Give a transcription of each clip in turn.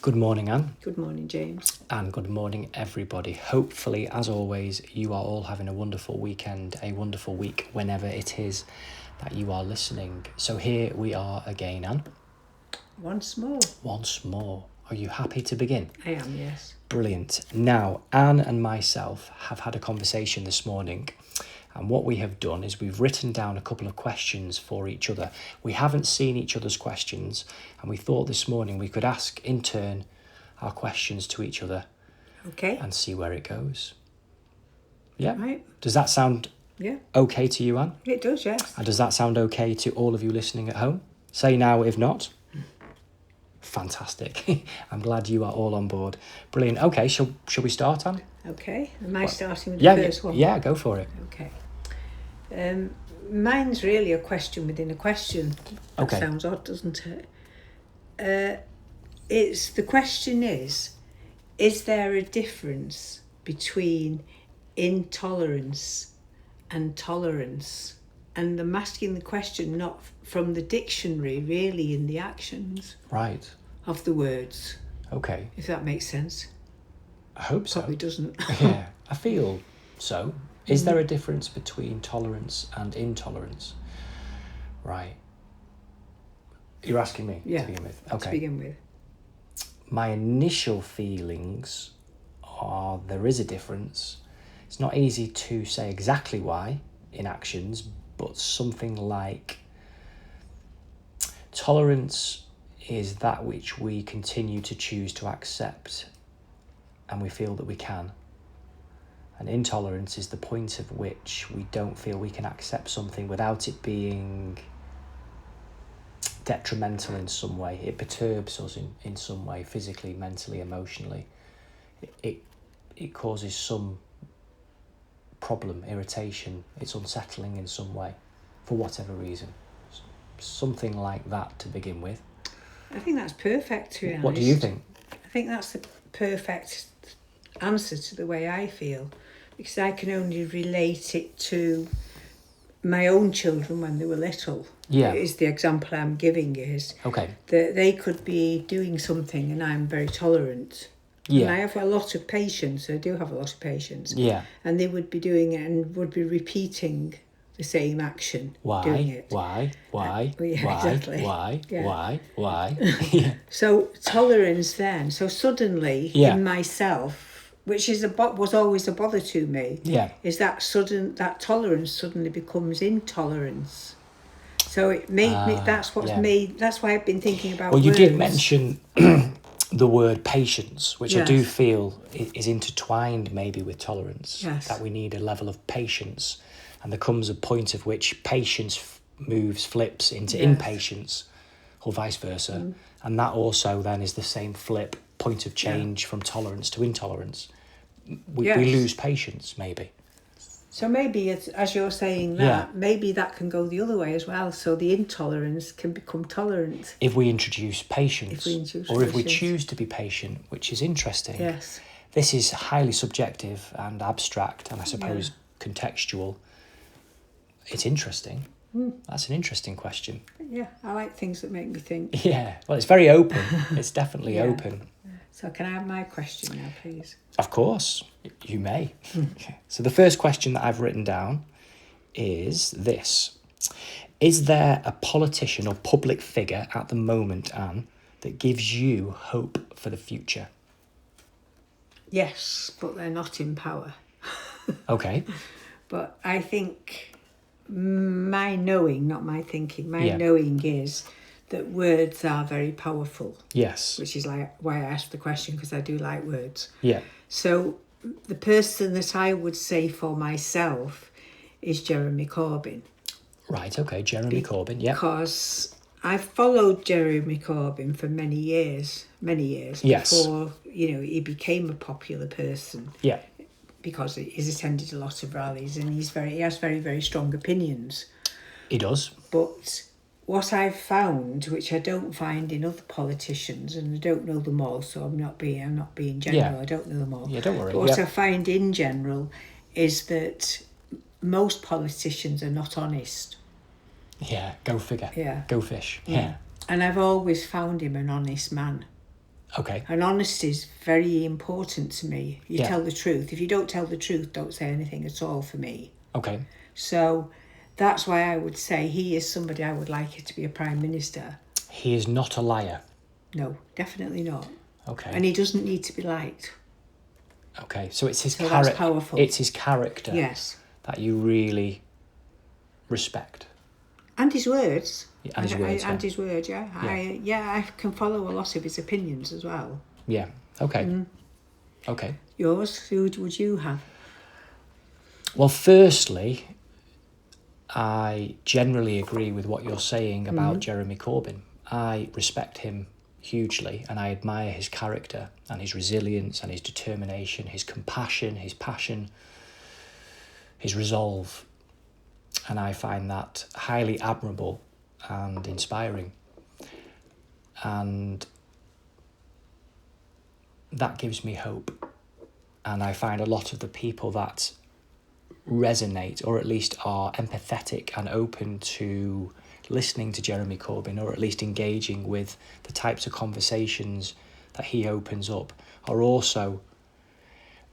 Good morning, Anne. Good morning, James. And good morning, everybody. Hopefully, as always, you are all having a wonderful weekend, a wonderful week, whenever it is that you are listening. So here we are again, Anne. Once more. Once more. Are you happy to begin? I am, yes. Brilliant. Now, Anne and myself have had a conversation this morning, and what we have done is we've written down a couple of questions for each other. We haven't seen each other's questions, and we thought this morning we could ask in turn our questions to each other. Okay. And see where it goes. Yeah? Right. Does that sound okay to you, Anne? It does, yes. And does that sound okay to all of you listening at home? Say now if not. Fantastic. I'm glad you are all on board. Brilliant. Okay, shall we start, Anne? Okay. Am I starting with the first one? Yeah, go for it. Okay. Mine's really a question within a question. That sounds odd, doesn't it? The question is there a difference between intolerance and tolerance? And I'm asking the question not from the dictionary, really, in the actions of the words. Okay. If that makes sense. I hope so. Probably doesn't. Yeah, I feel so. Is there a difference between tolerance and intolerance? Right. You're asking me to begin with? Okay. To begin with. My initial feelings are there is a difference. It's not easy to say exactly why in actions, but something like tolerance is that which we continue to choose to accept and we feel that we can. And intolerance is the point at which we don't feel we can accept something without it being detrimental in some way. It perturbs us in some way, physically, mentally, emotionally. It causes some problem, irritation. It's unsettling in some way, for whatever reason. Something like that to begin with. I think that's perfect, to be honest. What do you think? I think that's the perfect answer to the way I feel, because I can only relate it to my own children when they were little. Yeah. Is the example I'm giving is okay. That they could be doing something and I'm very tolerant. Yeah. And I have a lot of patience. I do have a lot of patience. Yeah. And they would be doing it and would be repeating the same action. Why? Doing it. Why? Exactly. Why? Yeah. Why? Yeah. So tolerance then. So suddenly in myself, which is was always a bother to me. Yeah. Is that tolerance suddenly becomes intolerance. So it made me. That's what's made. That's why I've been thinking about. Well, you words. did mention the word patience, which I do feel is intertwined maybe with tolerance. Yes. That we need a level of patience, and there comes a point of which patience flips into impatience, or vice versa, and that also then is the same point of change from tolerance to intolerance. We lose patience, maybe. So maybe, as you're saying that, maybe that can go the other way as well. So the intolerance can become tolerant. If we introduce patience. If we choose to be patient, which is interesting. Yes. This is highly subjective and abstract and I suppose contextual. It's interesting. That's an interesting question. Yeah, I like things that make me think. Yeah, well, it's very open. It's definitely open. So can I have my question now, please? Of course, you may. So the first question that I've written down is this. Is there a politician or public figure at the moment, Anne, that gives you hope for the future? Yes, but they're not in power. Okay. But I think my knowing, not my thinking, knowing is that words are very powerful. Yes. Which is like why I asked the question, because I do like words. Yeah. So the person that I would say for myself is Jeremy Corbyn. Right, okay, Jeremy Corbyn, yeah. Because I followed Jeremy Corbyn for many years before, he became a popular person. Yeah. Because he's attended a lot of rallies and he has very, very strong opinions. He does. But what I've found, which I don't find in other politicians, and I don't know them all, so I'm not being general, I don't know them all. Yeah, don't worry. But what I find in general is that most politicians are not honest. Yeah, go figure. Yeah. Go fish. Yeah. And I've always found him an honest man. Okay. And honesty is very important to me. You Yeah. tell the truth. If you don't tell the truth, don't say anything at all for me. Okay. So that's why I would say he is somebody I would like to be a Prime Minister. He is not a liar. No, definitely not. Okay. And he doesn't need to be liked. Okay. So it's his So that's character. powerful. It's his character Yes. that you really respect. And his words. And his words. And his words, yeah. I can follow a lot of his opinions as well. Yeah. Okay. Okay. Yours? Who would you have? Well, firstly, I generally agree with what you're saying about Jeremy Corbyn. I respect him hugely, and I admire his character and his resilience and his determination, his compassion, his passion, his resolve. And I find that highly admirable and inspiring. And that gives me hope. And I find a lot of the people that resonate, or at least are empathetic and open to listening to Jeremy Corbyn, or at least engaging with the types of conversations that he opens up, are also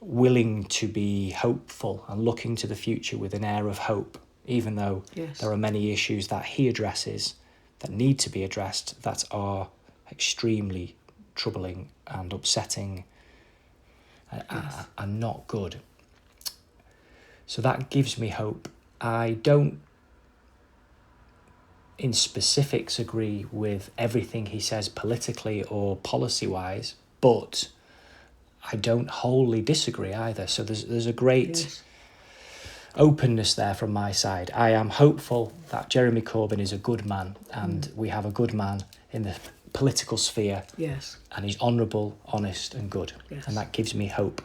willing to be hopeful and looking to the future with an air of hope, even though there are many issues that he addresses that need to be addressed that are extremely troubling and upsetting and not good. So that gives me hope. I don't, in specifics, agree with everything he says politically or policy-wise, but I don't wholly disagree either. So there's a great openness there from my side. I am hopeful that Jeremy Corbyn is a good man, and we have a good man in the political sphere. Yes. And he's honourable, honest and good. Yes. And that gives me hope.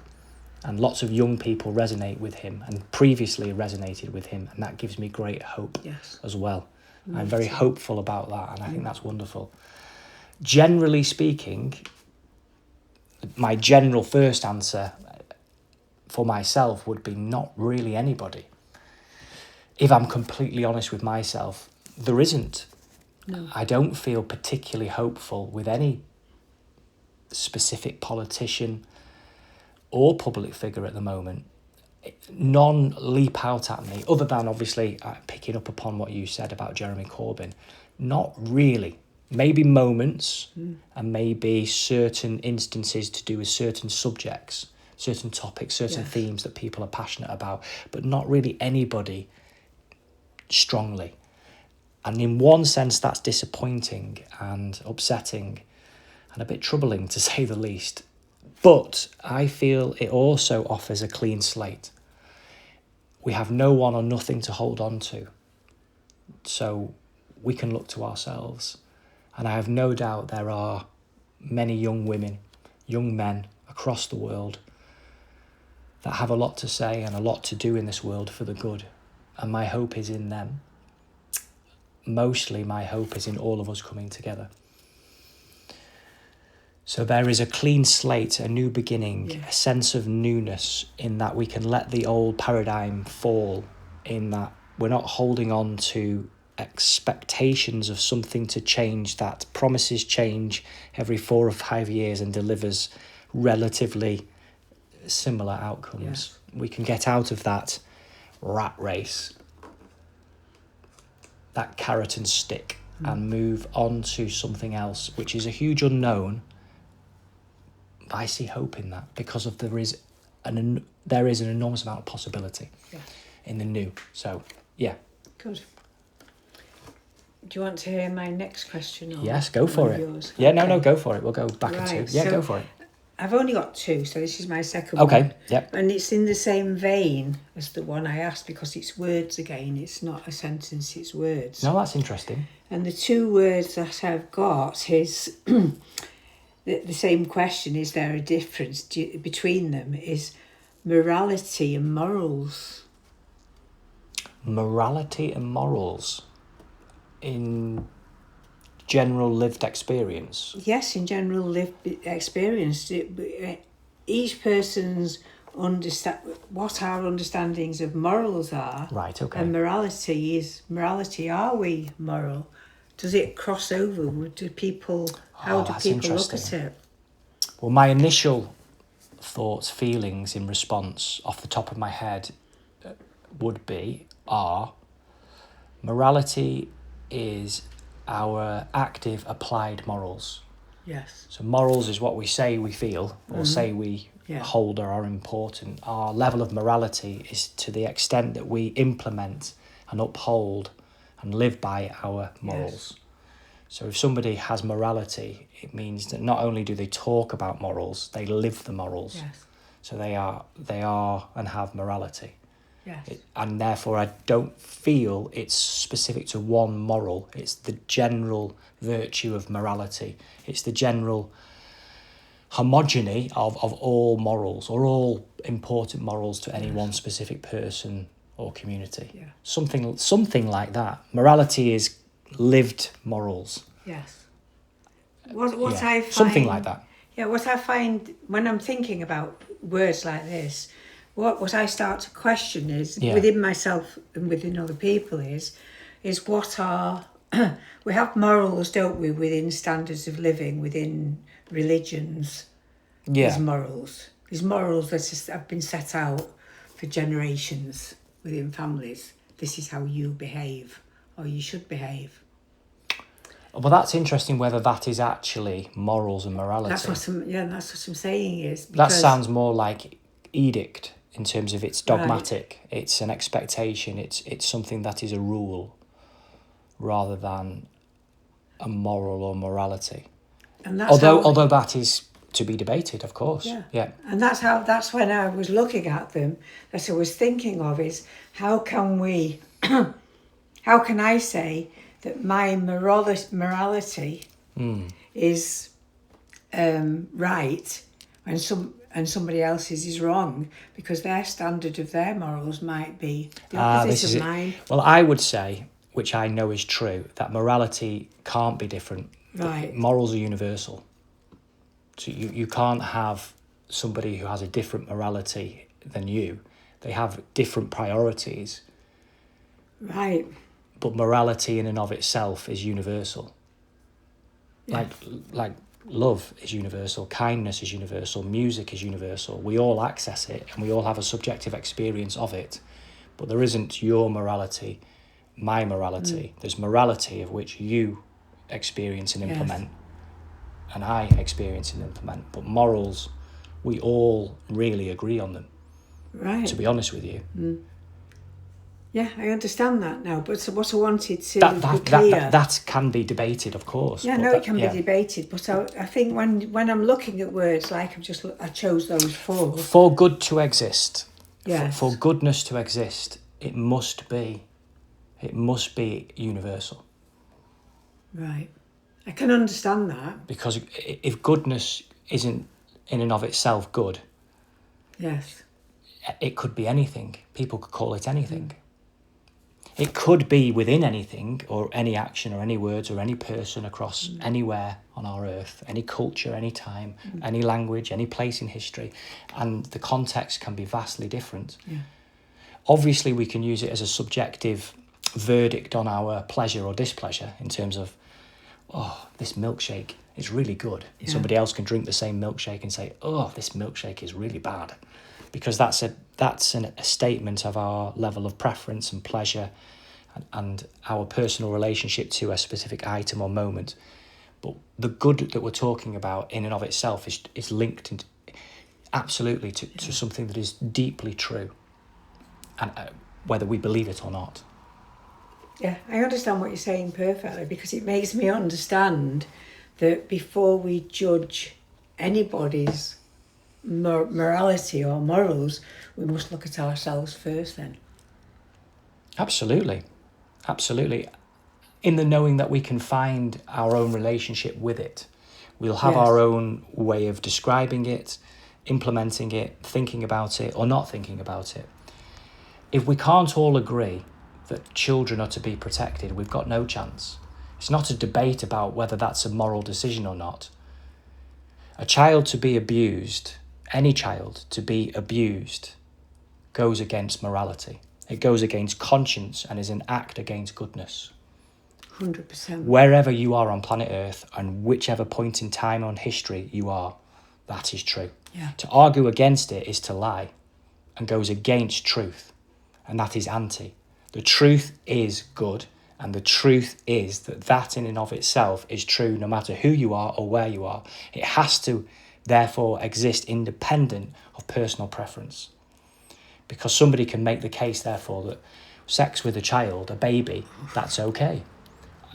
And lots of young people resonate with him and previously resonated with him, and that gives me great hope as well. I'm very hopeful about that, and I think that's wonderful. Generally speaking, my general first answer for myself would be not really anybody. If I'm completely honest with myself, there isn't. No. I don't feel particularly hopeful with any specific politician or public figure at the moment. None leap out at me, other than obviously picking up upon what you said about Jeremy Corbyn. Not really. Maybe moments and maybe certain instances to do with certain subjects, certain topics, certain themes that people are passionate about, but not really anybody strongly. And in one sense, that's disappointing and upsetting and a bit troubling, to say the least. But I feel it also offers a clean slate. We have no one or nothing to hold on to. So we can look to ourselves. And I have no doubt there are many young women, young men across the world that have a lot to say and a lot to do in this world for the good. And my hope is in them. Mostly my hope is in all of us coming together. So there is a clean slate, a new beginning, a sense of newness in that we can let the old paradigm fall, in that we're not holding on to expectations of something to change that promises change every 4 or 5 years and delivers relatively similar outcomes. We can get out of that rat race, that carrot and stick, and move on to something else, which is a huge unknown. I see hope in that because of there is an enormous amount of possibility in the new. So, yeah. Good. Do you want to hear my next question? Or yes, go for it. yours? Yeah, okay. No, go for it. We'll go back into it. Yeah, so go for it. I've only got 2, so this is my second one. Okay, yep. And it's in the same vein as the one I asked because it's words again. It's not a sentence, it's words. No, that's interesting. And the 2 words that I've got is... The same question, is there a difference between them, is morality and morals. Morality and morals in general lived experience? Yes, in general lived experience. Each person's what our understandings of morals are. Right, okay. And morality, are we moral? Does it cross over? How do people look at it? Well, my initial thoughts, feelings in response off the top of my head are morality is our active applied morals. Yes. So morals is what we say we feel or say we hold or are important. Our level of morality is to the extent that we implement and uphold and live by our morals. Yes. So if somebody has morality, it means that not only do they talk about morals, they live the morals. Yes. So they are and have morality. Yes. And therefore I don't feel it's specific to one moral. It's the general virtue of morality. It's the general homogeny of all morals, or all important morals to any one specific person or community. Yeah. Something like that. Morality is lived morals. Yes. What I find, something like that. Yeah, what I find when I'm thinking about words like this, what I start to question is within myself and within other people is what are we have morals, don't we, within standards of living, within religions. There's morals. There's morals that have been set out for generations within families. This is how you behave, or you should behave. Well, that's interesting whether that is actually morals and morality. That's what I'm saying is. That sounds more like edict in terms of it's dogmatic. Right. It's an expectation. It's something that is a rule rather than a moral or morality. And that's although that is to be debated, of course. Yeah. And that's when I was looking at them, that I was thinking of is how can I say that my morality is right and somebody else's is wrong, because their standard of their morals might be the opposite of mine. Well, I would say, which I know is true, that morality can't be different. Right. Morals are universal. So you can't have somebody who has a different morality than you. They have different priorities. Right. But morality in and of itself is universal. Yeah. Like love is universal, kindness is universal, music is universal. We all access it and we all have a subjective experience of it. But there isn't your morality, my morality. There's morality of which you experience and implement, and I experience and implement. But morals, we all really agree on them. Right. To be honest with you. Yeah, I understand that now, but what I wanted to be clear... That can be debated, of course. Yeah, it can be debated, but I think when I'm looking at words like I chose those four... For good to exist, yes. for goodness to exist, it must be universal. Right. I can understand that. Because if goodness isn't in and of itself good... Yes. It could be anything. People could call it anything. It could be within anything, or any action, or any words, or any person across anywhere on our earth, any culture, any time, any language, any place in history, and the context can be vastly different. Yeah. Obviously, we can use it as a subjective verdict on our pleasure or displeasure in terms of, oh, this milkshake is really good. And somebody else can drink the same milkshake and say, oh, this milkshake is really bad. Because that's a statement of our level of preference and pleasure and our personal relationship to a specific item or moment. But the good that we're talking about in and of itself is linked absolutely to something that is deeply true, and whether we believe it or not. Yeah, I understand what you're saying perfectly, because it makes me understand that before we judge anybody's morality or morals, we must look at ourselves first then. Absolutely. In the knowing that we can find our own relationship with it. We'll have our own way of describing it, implementing it, thinking about it or not thinking about it. If we can't all agree that children are to be protected, we've got no chance. It's not a debate about whether that's a moral decision or not. A child to be abused, any child to be abused, goes against morality. It goes against conscience and is an act against goodness. 100%. Wherever you are on planet Earth and whichever point in time on history you are, that is true. Yeah. To argue against it is to lie and goes against truth, and that is anti. The truth is good, and the truth is that in and of itself is true no matter who you are or where you are. It has to therefore exist independent of personal preference. Because somebody can make the case, therefore, that sex with a child, a baby, that's okay.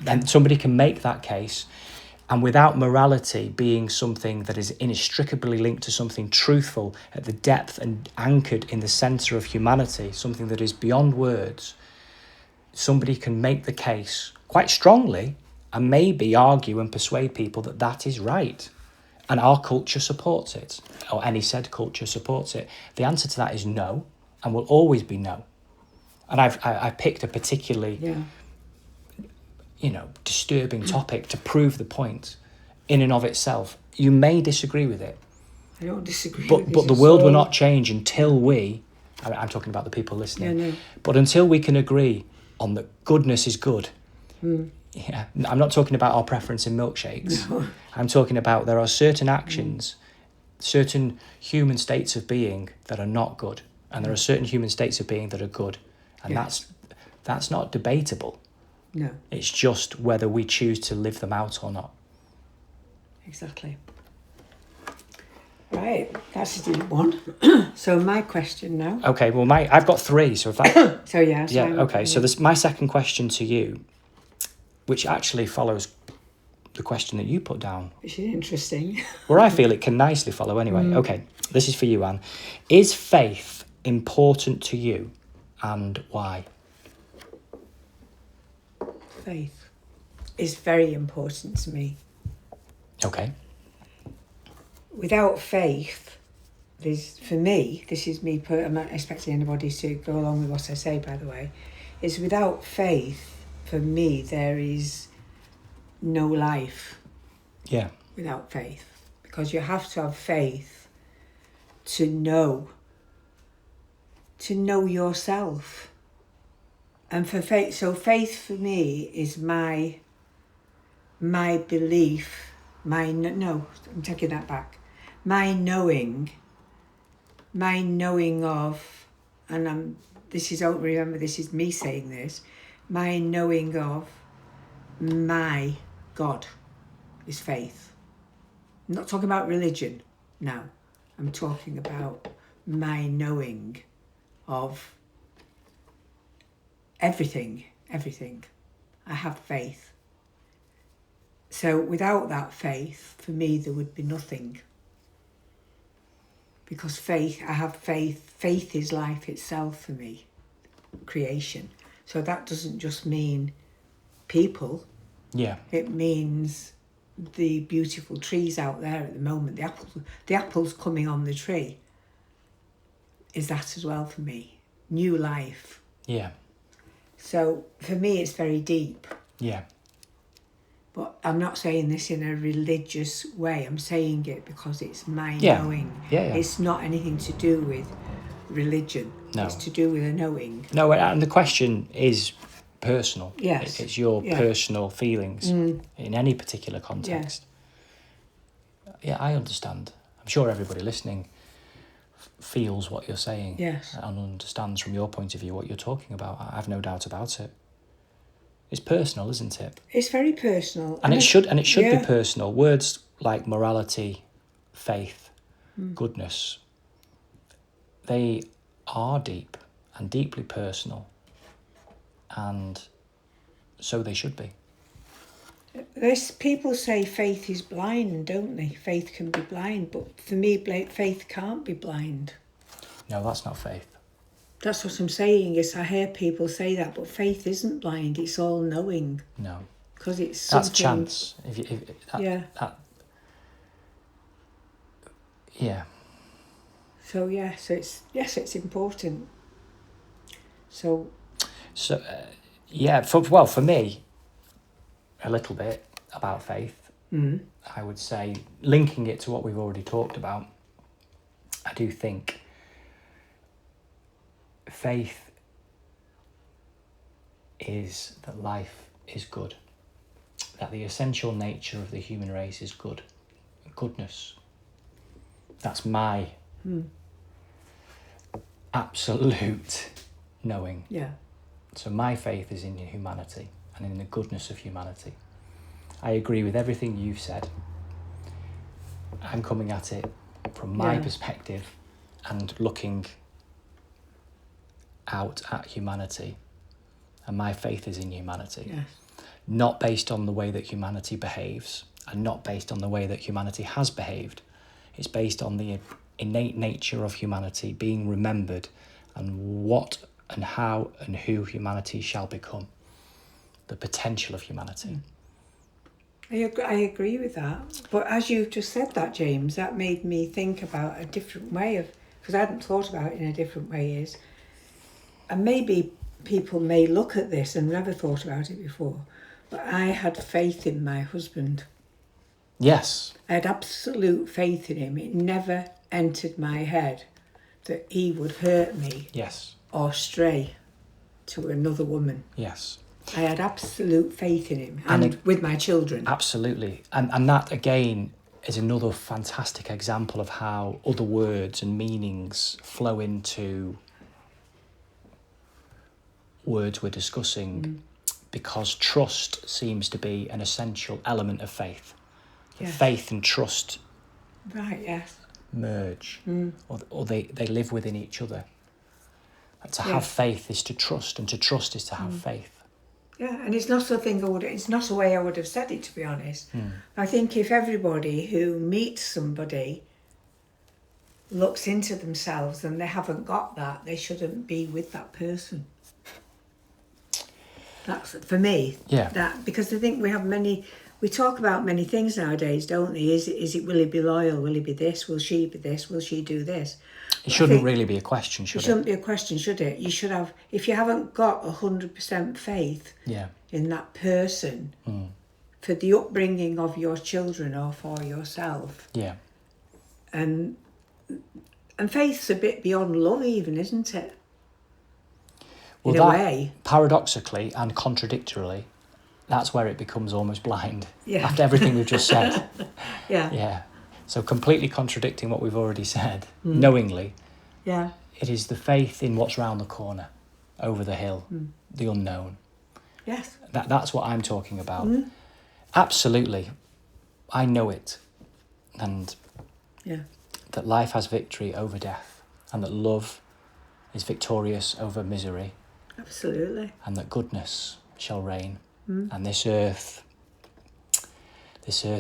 And somebody can make that case, and without morality being something that is inextricably linked to something truthful at the depth and anchored in the centre of humanity, something that is beyond words, somebody can make the case quite strongly and maybe argue and persuade people that that is right. And our culture supports it, or any said culture supports it. The answer to that is no, and will always be no. And I picked a particularly disturbing topic to prove the point in and of itself. You may disagree with it. I don't disagree but, with this But the at world will all. not change until I'm talking about the people listening. Yeah, no. But until we can agree on that goodness is good. Yeah, I'm not talking about our preference in milkshakes. No. I'm talking about there are certain actions, certain human states of being that are not good. And there are certain human states of being that are good. And Yes. that's not debatable. No, It's just whether we choose to live them out or not. exactly. Right, that's a deep one. So my question now. Okay, well, I've got three, so if that... So yeah. Yeah, okay, so my second question to you, which actually follows the question that you put down, Which is interesting. where I feel it can nicely follow anyway. Okay, this is for you, Anne. Is faith important to you, and why? Faith is very important to me. Okay. Without faith, for me, this is me, I'm not expecting anybody to go along with what I say, by the way, is without faith, for me, there is no life Yeah. without faith. Because you have to have faith to know yourself. And for faith, so faith for me is my belief, no, I'm taking that back. My knowing of, and this is me saying this, my knowing of my God is faith. I'm not talking about religion now. I'm talking about my knowing of everything. I have faith. So without that faith, for me, there would be nothing. Because I have faith. Faith is life itself for me, creation. So that doesn't just mean people. Yeah. It means the beautiful trees out there at the moment. The apples coming on the tree is that as well for me. New life. Yeah. So for me, it's very deep. Yeah. But I'm not saying this in a religious way. I'm saying it because it's my Yeah. knowing. Yeah. It's not anything to do with religion. No. It's to do with a knowing. No, and the question is personal. Yes. It's your personal feelings in any particular context. Yeah, I understand. I'm sure everybody listening feels what you're saying. Yes. And understands from your point of view what you're talking about. I've no doubt about it. It's personal, isn't it? It's very personal. And it should yeah. be personal. Words like morality, faith, goodness, they are deep and deeply personal. And so they should be. People say faith is blind, don't they? Faith can be blind, but for me, faith can't be blind. No, that's not faith. That's what I'm saying. Is I hear people say that, but faith isn't blind. It's all knowing. No, because it's that's something. chance. Yeah. So it's important. So for me, a little bit about faith. I would say, linking it to what we've already talked about, I do think faith is that life is good, that the essential nature of the human race is good, goodness. That's my absolute knowing. Yeah. So my faith is in humanity and in the goodness of humanity. I agree with everything you've said. I'm coming at it from my perspective and looking out at humanity. And my faith is in humanity. Yes. Not based on the way that humanity behaves and not based on the way that humanity has behaved. It's based on the innate nature of humanity being remembered and what and how and who humanity shall become. The potential of humanity. I agree with that. But as you've just said that, James, that made me think about a different way of, because I hadn't thought about it in a different way, is, and maybe people may look at this and never thought about it before, but I had faith in my husband. Yes. I had absolute faith in him. It never entered my head that he would hurt me Yes. or stray to another woman. Yes. I had absolute faith in him and with my children. Absolutely. And that, again, is another fantastic example of how other words and meanings flow into words we're discussing, because trust seems to be an essential element of faith. Yes. Faith and trust Right, yes. merge, or they live within each other. And to have Yes. faith is to trust, and to trust is to have faith. Yeah, and it's not it's not a way I would have said it, to be honest. I think if everybody who meets somebody looks into themselves and they haven't got that, they shouldn't be with that person. That's for me. Yeah. That, because I think we talk about many things nowadays, don't we? Is it will he be loyal? Will he be this? Will she be this? Will she do this? It shouldn't really be a question, should It shouldn't be a question, should it? You should have, if you haven't got 100% faith Yeah. in that person for the upbringing of your children or for yourself, Yeah. and faith's a bit beyond love even, isn't it? Well, in a way. Paradoxically and contradictorily, that's where it becomes almost blind. Yeah. After everything we've just said. Yeah. Yeah. So completely contradicting what we've already said, knowingly, Yeah. it is the faith in what's round the corner, over the hill, the unknown. Yes. That's what I'm talking about. Absolutely. I know it. And Yeah. that life has victory over death, and that love is victorious over misery, Absolutely. and that goodness shall reign, and this earth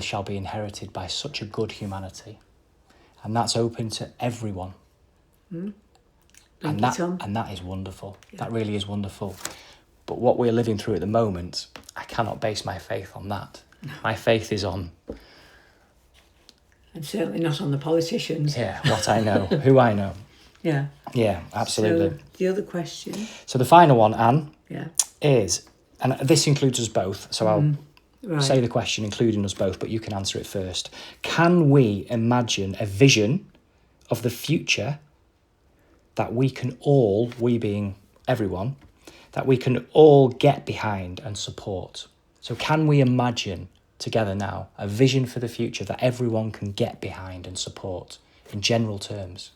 shall be inherited by such a good humanity, and that's open to everyone. And that is wonderful. Yeah. That really is wonderful. But what we're living through at the moment, I cannot base my faith on that. No. My faith is on, And certainly not on the politicians. what I know, who I know. Yeah. Yeah, absolutely. So the other question. So the final one, Anne, Yeah. is, and this includes us both, so I'll Right. say the question including us both, but you can answer it first. Can we imagine a vision of the future that we can all, we being everyone, that we can all get behind and support? So can we imagine together now a vision for the future that everyone can get behind and support in general terms?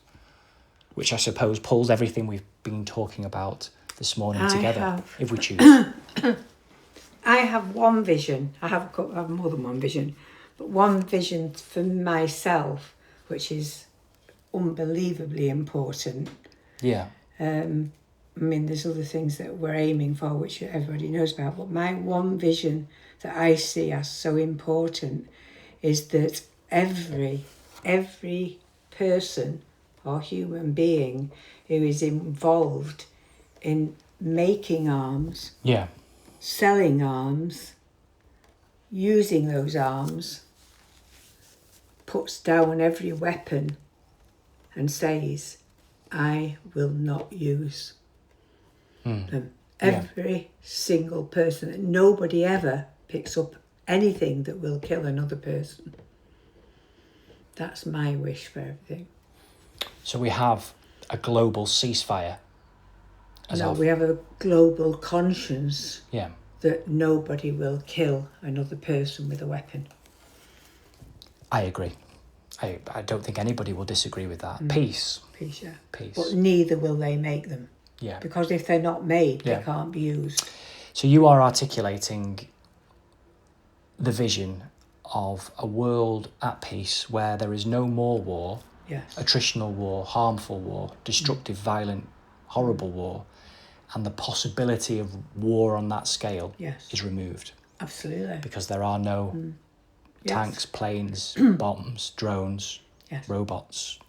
Which I suppose pulls everything we've been talking about this morning together, if we choose. I have one vision. I have more than one vision, but one vision for myself, which is unbelievably important. Yeah. I mean, there's other things that we're aiming for, which everybody knows about, but my one vision that I see as so important is that every person or human being who is involved in making arms, Yeah. selling arms, using those arms, puts down every weapon and says, I will not use them. Every single person. And nobody ever picks up anything that will kill another person. That's my wish for everything. So we have a global ceasefire. We have a global conscience Yeah. that nobody will kill another person with a weapon. I agree. I don't think anybody will disagree with that. Peace. Peace, yeah. Peace. But neither will they make them. Yeah. Because if they're not made, Yeah. they can't be used. So you are articulating the vision of a world at peace where there is no more war, Yes. attritional war, harmful war, destructive, violent, horrible war, and the possibility of war on that scale Yes. is removed. Absolutely. Because there are no Yes. tanks, planes, bombs, drones, Yes. robots.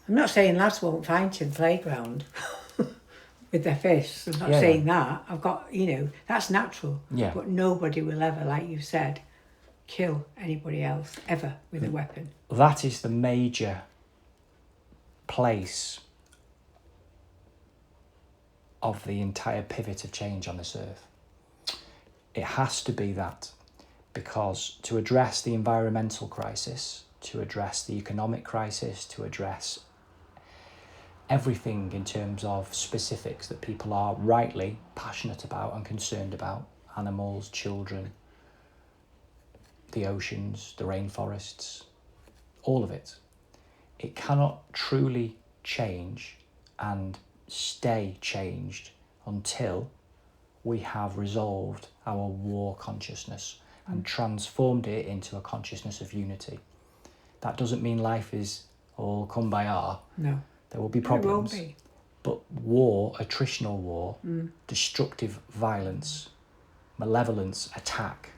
I'm not saying lads won't fight in the playground with their fists. I'm not Yeah, saying that. I've got, that's natural. Yeah. But nobody will ever, like you said, kill anybody else ever with a weapon. That is the major place of the entire pivot of change on this earth. It has to be that, because to address the environmental crisis, to address the economic crisis, to address everything in terms of specifics that people are rightly passionate about and concerned about, animals, children, the oceans, the rainforests, all of it, it cannot truly change and stay changed until we have resolved our war consciousness and transformed it into a consciousness of unity. That doesn't mean life is all kumbaya. No. There will be It won't problems. be. But war, attritional war, destructive violence, malevolence, attack,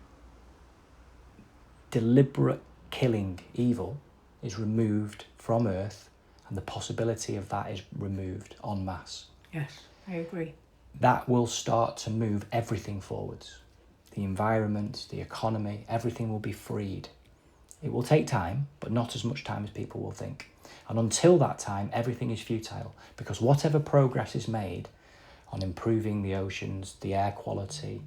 deliberate killing, evil is removed from Earth, and the possibility of that is removed en masse. Yes, I agree. That will start to move everything forwards. The environment, the economy, everything will be freed. It will take time, but not as much time as people will think. And until that time, everything is futile, because whatever progress is made on improving the oceans, the air quality,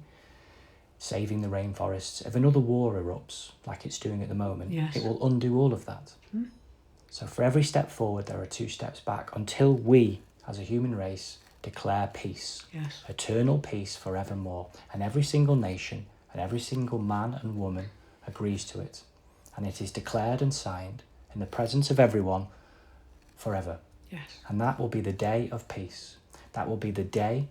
saving the rainforests, if another war erupts, like it's doing at the moment, Yes. it will undo all of that. So for every step forward, there are 2 steps back, until we, as a human race, declare peace. Yes. Eternal peace forevermore. And every single nation and every single man and woman agrees to it. And it is declared and signed in the presence of everyone forever. Yes. And that will be the day of peace. That will be the day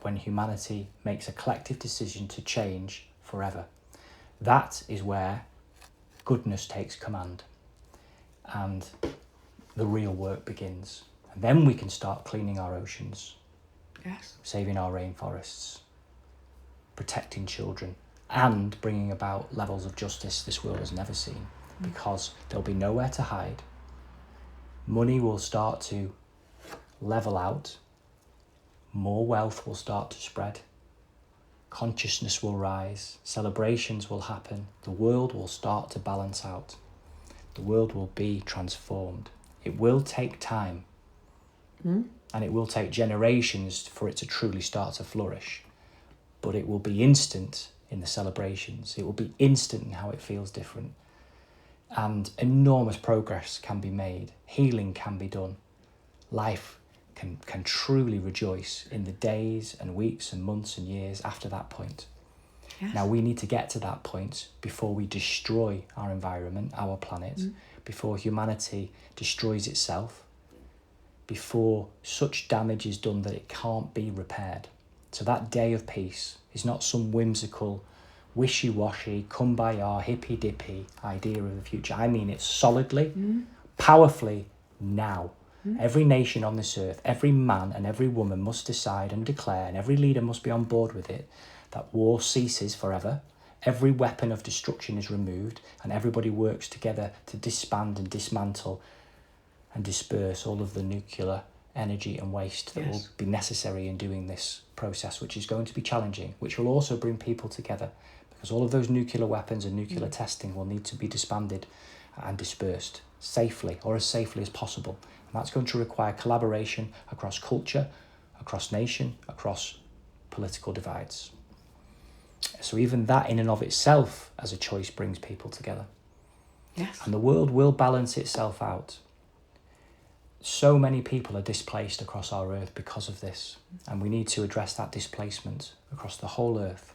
when humanity makes a collective decision to change forever. That is where goodness takes command and the real work begins. And then we can start cleaning our oceans, Yes. saving our rainforests, protecting children, and bringing about levels of justice this world has never seen, because there'll be nowhere to hide. Money will start to level out. More wealth will start to spread. Consciousness will rise. Celebrations will happen. The world will start to balance out. The world will be transformed. It will take time. And it will take generations for it to truly start to flourish. But it will be instant in the celebrations. It will be instant in how it feels different. And enormous progress can be made. Healing can be done. Life can truly rejoice in the days and weeks and months and years after that point. Yes. Now we need to get to that point before we destroy our environment, our planet, before humanity destroys itself, before such damage is done that it can't be repaired. So that day of peace is not some whimsical, wishy-washy, kumbaya, hippy-dippy idea of the future. I mean it solidly, powerfully now. Every nation on this earth, every man and every woman must decide and declare, and every leader must be on board with it, that war ceases forever. Every weapon of destruction is removed, and everybody works together to disband and dismantle and disperse all of the nuclear energy and waste that will be necessary in doing this process, which is going to be challenging, which will also bring people together, because all of those nuclear weapons and nuclear testing will need to be disbanded and dispersed safely, or as safely as possible. And that's going to require collaboration across culture, across nation, across political divides. So even that in and of itself as a choice brings people together. Yes. And the world will balance itself out. So many people are displaced across our earth because of this, and we need to address that displacement across the whole earth.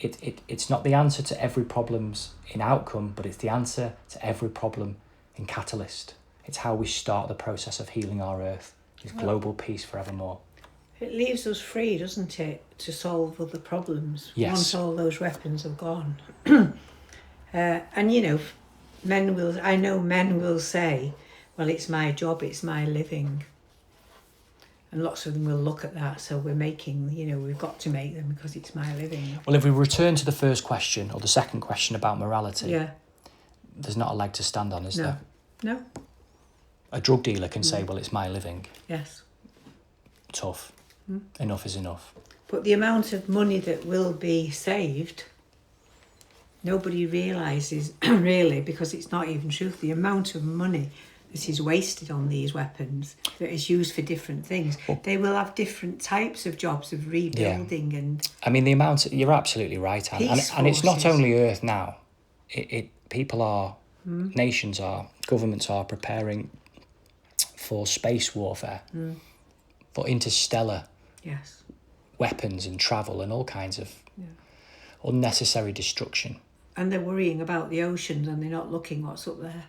It's not the answer to every problems in outcome, but it's the answer to every problem in catalyst. It's how we start the process of healing our earth with global peace forevermore. It leaves us free, doesn't it, to solve other problems Yes. once all those weapons have gone. And you know, I know men will say, well, it's my job, it's my living. And lots of them will look at that, so we've got to make them because it's my living. Well, if we return to the first question, or the second question about morality, Yeah. there's not a leg to stand on, is No. there? No. A drug dealer can say, well, it's my living. Yes. Tough. Enough is enough. But the amount of money that will be saved, nobody realises really, because it's not even truth. The amount of money that is wasted on these weapons that is used for different things. They will have different types of jobs of rebuilding and I mean, the amount, you're absolutely right, Anne. Peace And it's not forces. only Earth now. People are, nations are, governments are preparing for space warfare, for interstellar yes. weapons and travel and all kinds of unnecessary destruction. And they're worrying about the oceans and they're not looking what's up there.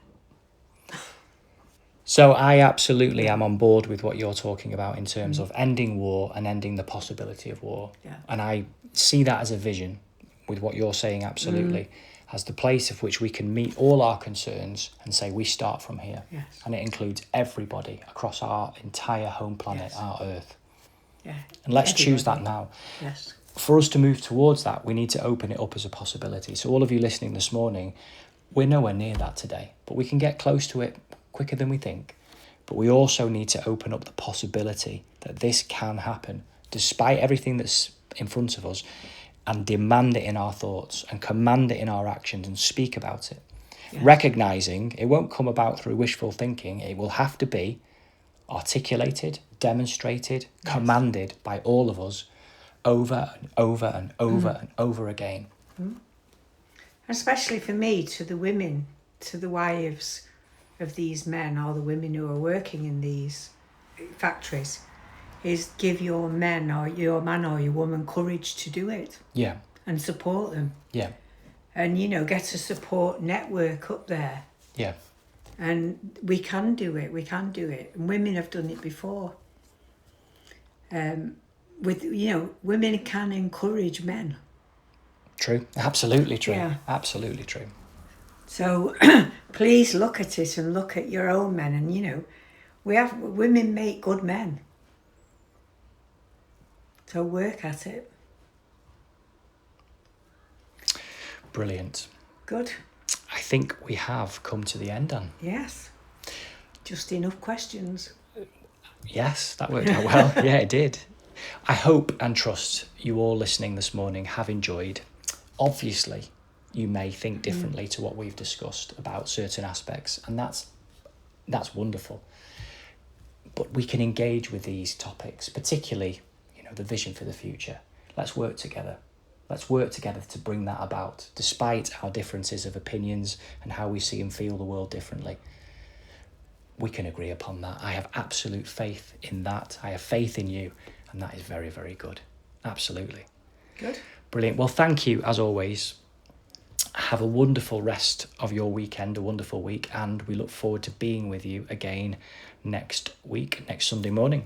So I absolutely am on board with what you're talking about in terms of ending war and ending the possibility of war. Yeah. And I see that as a vision with what you're saying, absolutely, as the place of which we can meet all our concerns and say we start from here. Yes. And it includes everybody across our entire home planet, Yes. our Earth. Yeah. And let's choose that Everybody. now. Yes. For us to move towards that, we need to open it up as a possibility. So all of you listening this morning, we're nowhere near that today, but we can get close to it quicker than we think. But we also need to open up the possibility that this can happen, despite everything that's in front of us, and demand it in our thoughts and command it in our actions and speak about it. Yes. Recognizing it won't come about through wishful thinking. It will have to be articulated, demonstrated, commanded by all of us over and over and over and over again. Especially for me, to the women, to the wives of these men or the women who are working in these factories, is give your men or your man or your woman courage to do it Yeah, and support them. yeah, And, get a support network up there. yeah. And we can do it, And women have done it before. Women can encourage men. True. Absolutely true. Yeah. Absolutely true. So please look at it and look at your own men. And, women make good men. So work at it. Brilliant. Good. I think we have come to the end, Anne. Yes. Just enough questions. Yes, that worked out well. Yeah, it did. I hope and trust you all listening this morning have enjoyed. Obviously, you may think differently to what we've discussed about certain aspects, and that's wonderful. But we can engage with these topics, particularly, the vision for the future. Let's work together. Let's work together to bring that about, despite our differences of opinions and how we see and feel the world differently. We can agree upon that. I have absolute faith in that. I have faith in you, and that is very, very good. Absolutely. Good. Brilliant. Well, thank you, as always. Have a wonderful rest of your weekend, a wonderful week, and we look forward to being with you again next week, next Sunday morning.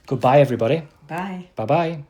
Goodbye, everybody. Bye. Bye-bye.